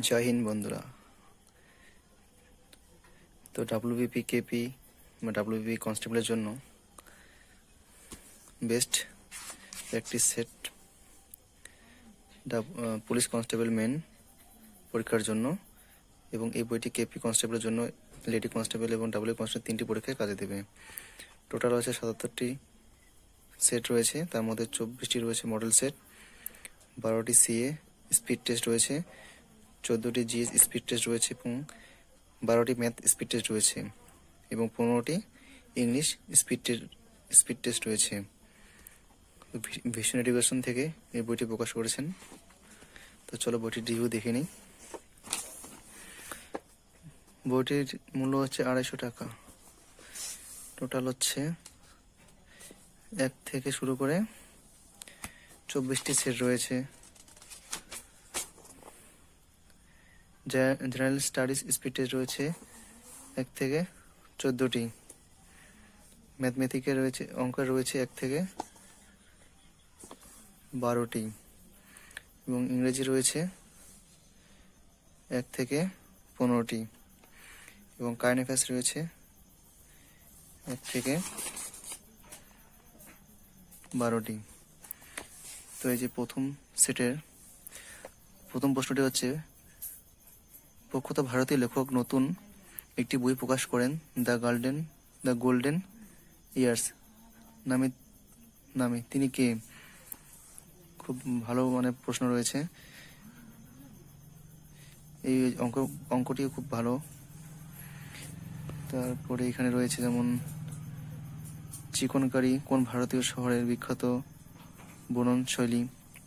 জয় হিন্দ বন্ধুরা। তো WBP KP বা ডাব্লিউবিপি কনস্টেবলের জন্য best practice set police constable main পরীক্ষার জন্য, এবং এই বইটি কেপি কনস্টেবলের জন্য লেডি কনস্টেবল এবং ডাব্লিউ কনস্টেবল 3টি পরীক্ষায় কাজে দেবে। টোটাল রয়েছে 77টি সেট রয়েছে, তার মধ্যে 24টি রয়েছে মডেল সেট, 12টি সিএ স্পিড টেস্ট রয়েছে, 14টি জিএস স্পিড টেস্ট রয়েছে এবং 12টি ম্যাথ স্পিড টেস্ট রয়েছে এবং 15টি ইংলিশ স্পিড টেস্ট রয়েছে। ভিশন এডুকেশন থেকে এই বইটি প্রকাশ করেছেন। তো চলো বইটির রিভিউ দেখে নিই। বইটির মূল্য হচ্ছে 250 টাকা। টোটাল হচ্ছে 1 থেকে শুরু করে 24টি সেট রয়েছে। জেনারেল স্টাডিজ স্পিড টেস্ট রয়েছে 1 থেকে 14টি, ম্যাথমেটিক্যাল রয়েছে, অঙ্কের রয়েছে 1 থেকে 12টি এবং ইংরেজি রয়েছে 1 থেকে 15টি এবং কারেন্ট অ্যাফেয়ার্স রয়েছে 1 থেকে 12টি। তো এই যে প্রথম সেটের প্রথম প্রশ্নটি হচ্ছে, প্রখ্যাত ভারতীয় লেখক নতুন একটি বই প্রকাশ করেন দ্য গোল্ডেন ইয়ার্স নামে তিনি কে? খুব ভালো প্রশ্ন রয়েছে। এই অঙ্কটিও খুব ভালো। তারপরে এখানে রয়েছে যেমন চিকনকারি কোন ভারতীয় শহরের বিখ্যাত বুনন শৈলী,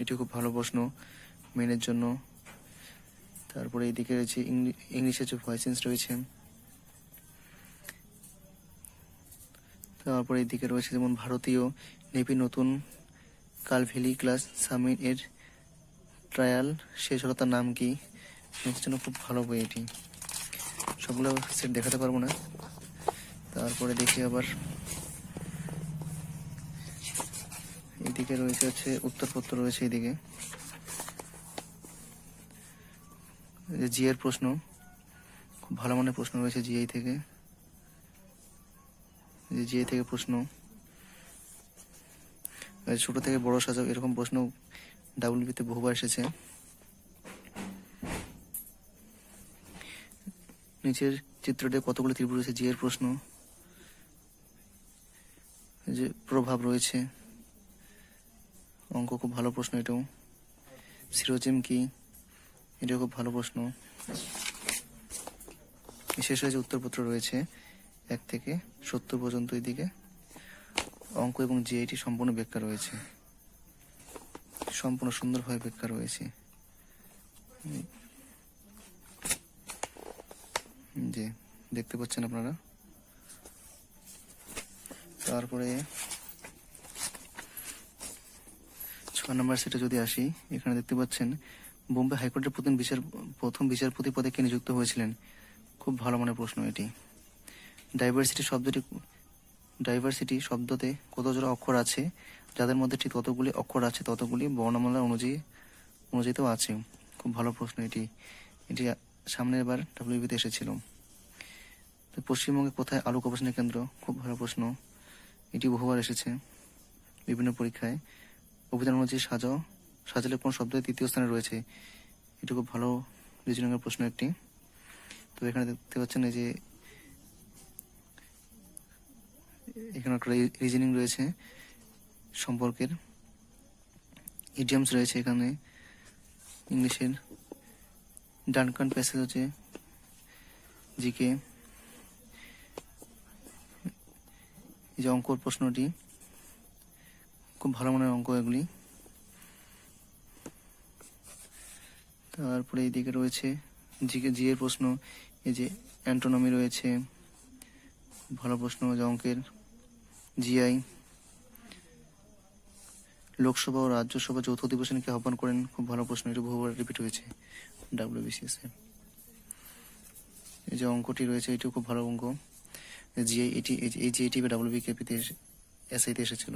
এটি খুব ভালো প্রশ্ন মেনের জন্য। তারপরে এইদিকে রয়েছে ইংলিশের যে ভয়েসেন্স রয়েছে। তারপরে এইদিকে রয়েছে যেমন ভারতীয় নেভি নতুন কালভেলি ক্লাস সামিট এর ট্রায়াল শেষ হলো, তার নাম কি? এর জন্য খুব ভালো বই এটি। সবগুলো সেট দেখাতে পারবো না। তারপরে দেখি আবার এইদিকে রয়েছে হচ্ছে উত্তরপত্র রয়েছে। এইদিকে জিএর প্রশ্ন, খুব ভালো মানের প্রশ্ন রয়েছে জিআই থেকে। জিআই থেকে প্রশ্ন, ছোট থেকে বড় সাজাও, এরকম প্রশ্ন ডাব্লিউবিতে বহুবার এসেছে। নিচের চিত্রটি কতগুলো ত্রিভুজ রয়েছে, জিএর প্রশ্ন। যে প্রভাব রয়েছে, অঙ্ক খুব ভালো প্রশ্ন এটাও। সিরোজিম কি, এটাও খুব ভালো প্রশ্ন। শেষ হয়েছে উত্তরপত্র রয়েছে 1 থেকে 70 পর্যন্ত। এদিকে অঙ্ক এবং জিআইটি সম্পূর্ণ ব্যাখ্যা রয়েছে, সম্পূর্ণ সুন্দরভাবে ব্যাখ্যা রয়েছে। যে দেখতে পাচ্ছেন আপনারা। তারপরে 6 নম্বর সেটে যদি আসি, এখানে দেখতে পাচ্ছেন বোম্বে হাইকোর্টের প্রথম বিচারপতি পদে কে নিযুক্ত হয়েছিলেন? খুব ভালো মানের প্রশ্ন এটি। ডাইভার্সিটি শব্দতে কত জোড়া অক্ষর আছে? যাদের মধ্যে ঠিক ততগুলি অক্ষর আছে ততগুলি বর্ণমালা অনুযায়ীতেও আছে। খুব ভালো প্রশ্ন এটি। এটি সামনের বার ডাব্লিউবিতে এসেছিল। তো পশ্চিমবঙ্গে কোথায় আলু গবেষণা কেন্দ্র? খুব ভালো প্রশ্ন, এটি বহুবার এসেছে বিভিন্ন পরীক্ষায়। অভিধান অনুযায়ী সাজালে কোন শব্দের 3য় স্থানে রয়েছে? এটি খুব ভালো রিজনিংয়ের প্রশ্ন একটি। তো এখানে দেখতে পাচ্ছেন এই যে এখানে একটা রিজনিং রয়েছে সম্পর্কের, ইডিয়ামস রয়েছে এখানে ইংলিশের, ডানকান প্যাসেজ হচ্ছে জিকে। এই যে অঙ্কর প্রশ্নটি, খুব ভালো মানের অঙ্ক এগুলি। তারপরে এইদিকে রয়েছে জিএর প্রশ্ন, এই যে অ্যান্টোনমি রয়েছে, খুব ভালো প্রশ্ন যে অঙ্কের। জিআই, লোকসভা ও রাজ্যসভা যৌথ অধিবেশনকে আহ্বান করেন? খুব ভালো প্রশ্ন, এটা বহুবার রিপিট হয়েছে ডাব্লিউবিসিএস এ। এই যে অঙ্কটি রয়েছে, এটিও খুব ভালো অঙ্ক। জিআই এই জিআইটি বা ডাব্লিউবিকেপিতে এসআইতে এসেছিল।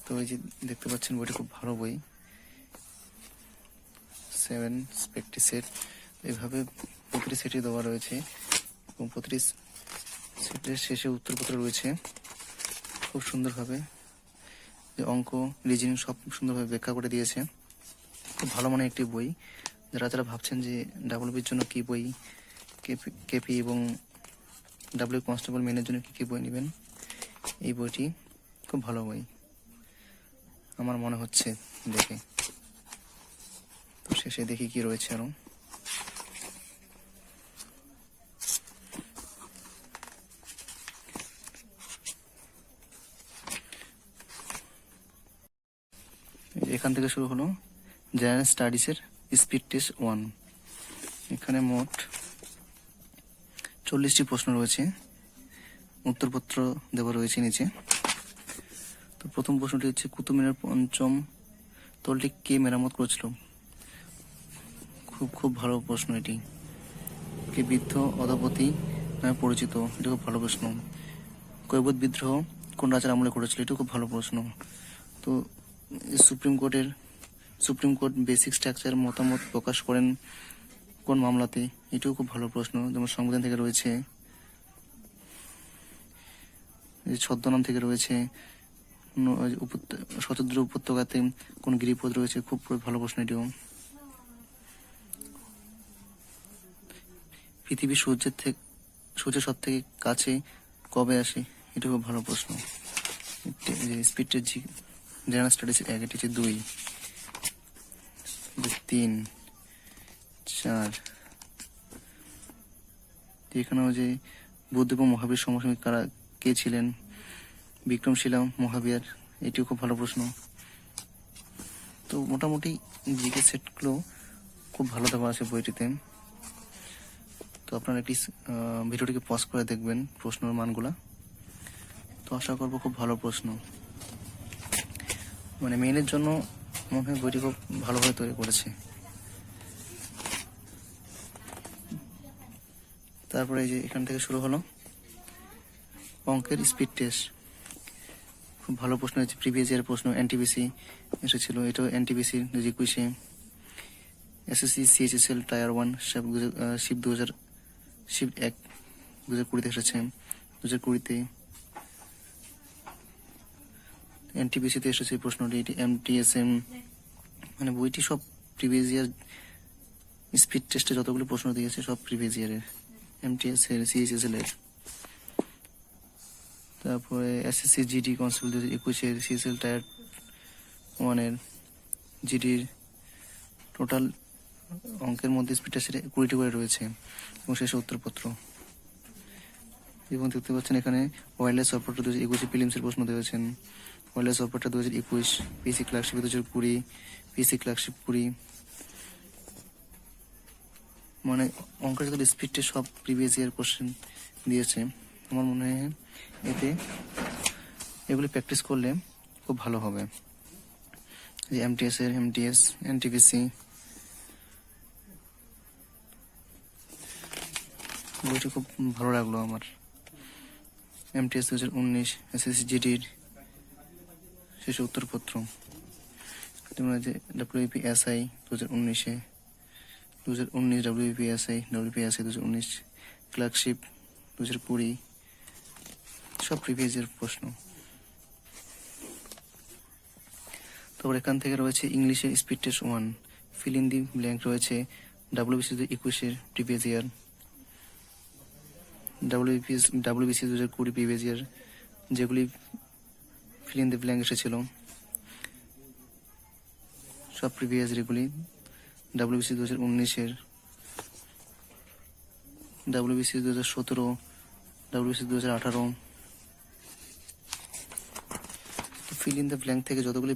তো এই যে দেখতে পাচ্ছেন বইটা খুব ভালো বই, 7 প্র্যাকটিস সেট। এভাবে প্রতিটি সেটে দেওয়া রয়েছে এবং প্রতিটি সেটের শেষে উত্তরপত্র রয়েছে খুব সুন্দরভাবে। যে অঙ্ক, রিজনিং সব সুন্দরভাবে ব্যাখ্যা করে দিয়েছে। খুব ভালো মানের একটি বই। যারা ভাবছেন যে ডাব্লিউবির জন্য কি বই, কেপি এবং ডাব্লিউ কনস্টেবল মেনের জন্য কি বই নেবেন, এই বইটি খুব ভালো বই আমার মনে হচ্ছে দেখে। তো শেষে দেখি কি রয়েছে আরো। এখান থেকে শুরু হলো জেনারেল স্টাডিজের স্পিড টেস্ট 1। এখানে মোট 40টি প্রশ্ন রয়েছে, উত্তরপত্র দেওয়া রয়েছে নিচে। তো প্রথম প্রশ্নটি হচ্ছে, কুতুব মিনার পঞ্চম তলটি কে মেরামত করেছিল? খুব ভালো প্রশ্ন এটি। কে বৃদ্ধ অধপতি নামে পরিচিত, এটা খুব ভালো প্রশ্ন। কৈবত বিদ্রোহ কোন রাজার আমলে করেছিল? এটা খুব ভালো প্রশ্ন। তো সুপ্রিম কোর্ট বেসিক স্ট্রাকচার মতামত প্রকাশ করেন কোন মামলাতে? এটাও খুব ভালো প্রশ্ন। যেমন সংবিধান থেকে রয়েছে, ছদ্মনাম থেকে রয়েছে, শতদ্র উপত্যকাতে কোন গিরিপথ রয়েছে? খুব ভালো প্রশ্ন এটিও। পৃথিবী সূর্যের সব থেকে কাছে কবে আসে? এটা খুব ভালো প্রশ্ন। স্পিড টেস্ট জেনারেল স্টাডিজ 1, এটি হচ্ছে 2, 3, 4। এখানেও যে বুদ্ধ এবং মহাবীর সমসাময়িক কারা কে ছিলেন? বিক্রমশিলা, মহাবীর, এটিও খুব ভালো প্রশ্ন। তো মোটামুটি জিকে সেটগুলো খুব ভালো দেওয়া আছে বইটিতে। তো আপনারা একটি ভিডিওটিকে পজ করে দেখবেন প্রশ্নের মানগুলা। তো আশা করবো খুব ভালো প্রশ্ন, মানে মেইনের জন্য মনে হয় বইটি খুব ভালোভাবে তৈরি করেছে। তারপরে এই যে এখান থেকে শুরু হলো অঙ্কের স্পিড টেস্ট। খুব ভালো প্রশ্ন হচ্ছে, প্রিভিয়াস ইয়ার প্রশ্ন, এনটিপিসি এসেছিল, এটাও এনটিপিসি 2021-এ। এসএসসি সিএইচএসএল টায়ার 1 শিফট 1 2020-তে এসেছে। 2020-তে এনটিপিসিতে এসেছে প্রশ্নটি। এটি এমটিএসএম, মানে বইটি সব প্রিভিয়াস ইয়ার স্পিড টেস্টে যতগুলো প্রশ্ন দিয়েছে সব প্রিভিয়াস ইয়ারের, এমটিএস এর, সিএইচএসএল এর। তারপরে এসএসসি জিডি কনস্টেবল 2021-এর, সিএসএল টায়ার 1 এর, জিডির টোটাল অঙ্কের মধ্যে স্পিড টেস্টের 20টি করে রয়েছে এবং শেষে উত্তরপত্র। এবং দেখতে পাচ্ছেন এখানে ওয়্যারলেস অপারেটর 2021 প্রিলিমসের প্রশ্ন দিয়েছেন। ওয়্যারলেস অপারেটর 2021, পিসি ক্লার্কশিপ 2020, পিসি ক্লার্কশিপ 20। মানে অঙ্কের যত স্পিড টেস্ট সব প্রিভিয়াস ইয়ার কোশ্চেন দিয়েছে। আমার মনে হয় এতে এগুলি প্র্যাকটিস করলে খুব ভালো হবে। যে এমটিএস, এনটিপিসি বইটা খুব ভালো লাগলো আমার। এমটিএস 2019, এসএসসি জিডির শেষে উত্তরপত্র। যে ডাব্লিউপি এসআই 2019-এ, 2019 ডাব্লিউপি এসআই 2019, ক্লার্কশিপ 2020, সব প্রিভিয়াস ইয়ার প্রশ্ন। তারপর এখান থেকে রয়েছে ইংলিশে speed test 1, fill in the blank রয়েছে ডাব্লিউবিসি 2021-এর previous year, WBC 2020 previous year, যেগুলি ফিল ইন দি ব্ল্যাঙ্ক এসেছিল সব প্রিভিয়াস এগুলি। ডাব্লিউবিসি 2019-এর, WBC 2017, WBC 2018। Fill in the blank থেকে যতগুলি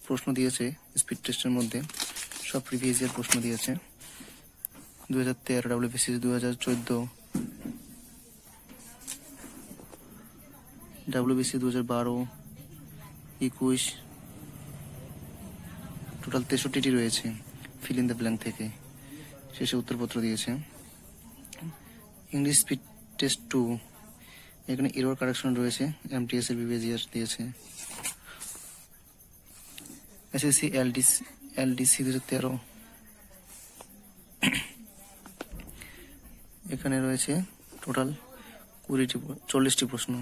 প্রশ্ন দিয়েছে স্পিড টেস্টের মধ্যে সব প্রিভিয়াস ইয়ার প্রশ্ন দিয়েছে। 2013 ডাব্লিউবিসি, 2014 ডাব্লিউবিসি, 2012, 21, টোটাল 63টি রয়েছে ফিল ইন দ্য ব্ল্যাঙ্ক থেকে, শেষে উত্তরপত্র দিয়েছে। ইংলিশ স্পিড টেস্ট 2, এখানে এরর কারেকশন রয়েছে, এমটিএস এর প্রিভিয়াস ইয়ার দিয়েছে। SSC LDC 2013। এখানে রয়েছে টোটাল 40টি প্রশ্ন।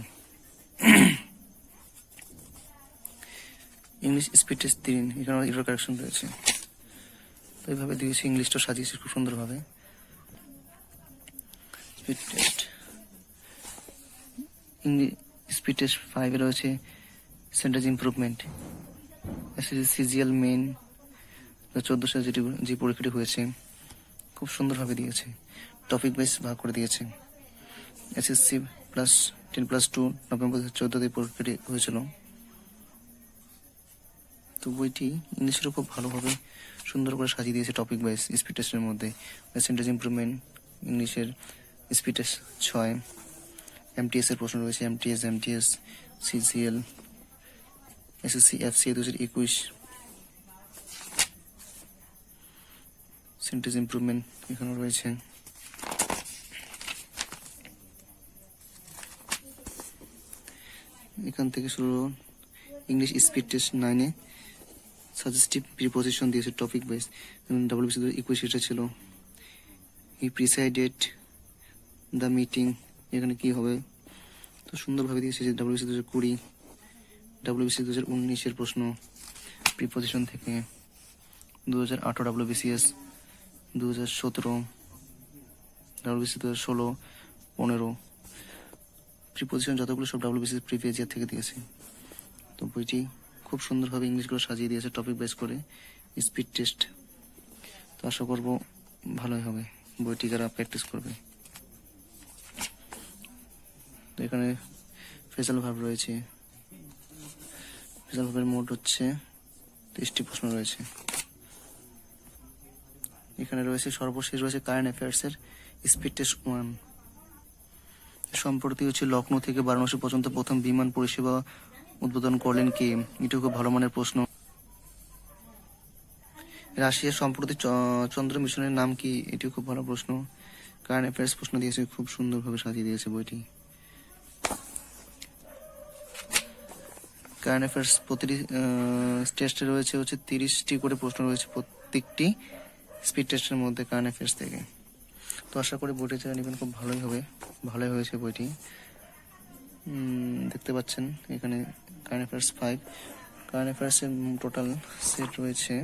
ইংলিশ স্পিড টেস্ট 3, এখানে এরর কারেকশন রয়েছে। তো এইভাবে দিয়েছি, ইংলিশটা সাজিয়েছি খুব সুন্দরভাবে। স্পিড টেস্ট স্পিড টেস্ট 5 এ রয়েছে sentence improvement. SSC CGL main 2014 সালে যে পরীক্ষাটি হয়েছে খুব সুন্দরভাবে দিয়েছে, টপিক ওয়াইজ ভাগ করে দিয়েছে। এসএসসি প্লাস 10+2 নভেম্বর 2014 পরীক্ষাটি হয়েছিল। তো বইটি ইংলিশেরও খুব ভালোভাবে সুন্দর করে সাজিয়ে দিয়েছে টপিক ওয়াইজ স্পিড টেস্টের মধ্যে। সেন্টেন্স ইমপ্রুভমেন্ট ইংলিশের স্পিড টেস্ট 6, এমটিএস এর প্রশ্ন রয়েছে, MTS CGL, SSC FC 2021, sentence improvement এখানে রয়েছে। এখান থেকে শুরু English speed test 9 suggestive preposition দিয়েছে টপিক ওয়াইজ। ডব্লিউবিসি 2021 এটা ছিল হি প্রিসাইডেড দ্য মিটিং, এখানে কি হবে তো সুন্দরভাবে দিয়েছে। যে ডব্লিউবিসি 2020, ডব্লিউবিসি 2019 এর প্রশ্ন প্রিপোজিশন থেকে, 2018 ডব্লিউবিসিএস, 2017 ডব্লিউবিসি 2016, 15 প্রিপোজিশন যতগুলো সব ডব্লিউবিসি প্রিভিয়াস ইয়ার থেকে দিয়েছে। তো বইটি খুব সুন্দরভাবে ইংলিশগুলো সাজিয়ে দিয়েছে টপিক বেস করে স্পিড টেস্ট। তো আশা করবো ভালোই হবে বইটি যারা প্র্যাকটিস করবে। তো এখানে ফেজাল ভার্ব রয়েছে, ফেজাল ভার্বের মোট হচ্ছে 30টি প্রশ্ন রয়েছে। এখানে রয়েছে সর্বশেষ রয়েছে কারেন্ট অ্যাফেয়ার্সের স্পিড টেস্ট 1। সম্প্রতি হচ্ছে লখনৌ থেকে বারাণসী পর্যন্ত প্রথম বিমান পরিষেবা উদ্বোধন করলেন কে? এটিও খুব ভালো মানের প্রশ্ন। রাশিয়ার সম্প্রতি চন্দ্র মিশনের নাম কি? এটিও খুব ভালো প্রশ্ন। কারেন্ট অ্যাফেয়ার্স প্রশ্ন দিয়েছে, খুব সুন্দরভাবে সাজিয়ে দিয়েছে বইটি। কারেন্ট অ্যাফেয়ার্স প্রতিটি টেস্টে রয়েছে হচ্ছে 30টি করে প্রশ্ন রয়েছে প্রত্যেকটি স্পিড টেস্টের মধ্যে কারেন্ট অ্যাফেয়ার্স থেকে। তো আশা করি বইটি যারা নেবেন খুব ভালোই হবে, ভালোই হয়েছে বইটি। দেখতে পাচ্ছেন এখানে কারেন্ট অ্যাফেয়ার্স 5, কারেন্ট অ্যাফেয়ার্সের টোটাল সেট রয়েছে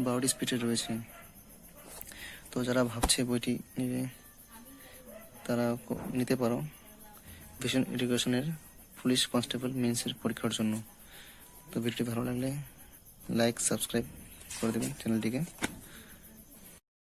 12টি স্পিডে রয়েছে। তো যারা ভাবছে বইটি নিবে তারা নিতে পারো ভিশন এডুকেশনের পুলিশ কনস্টেবল মেন্সের পরীক্ষার জন্য। তো ভিডিওটি ভালো লাগলে লাইক সাবস্ক্রাইব করে দেবেন চ্যানেলটিকে।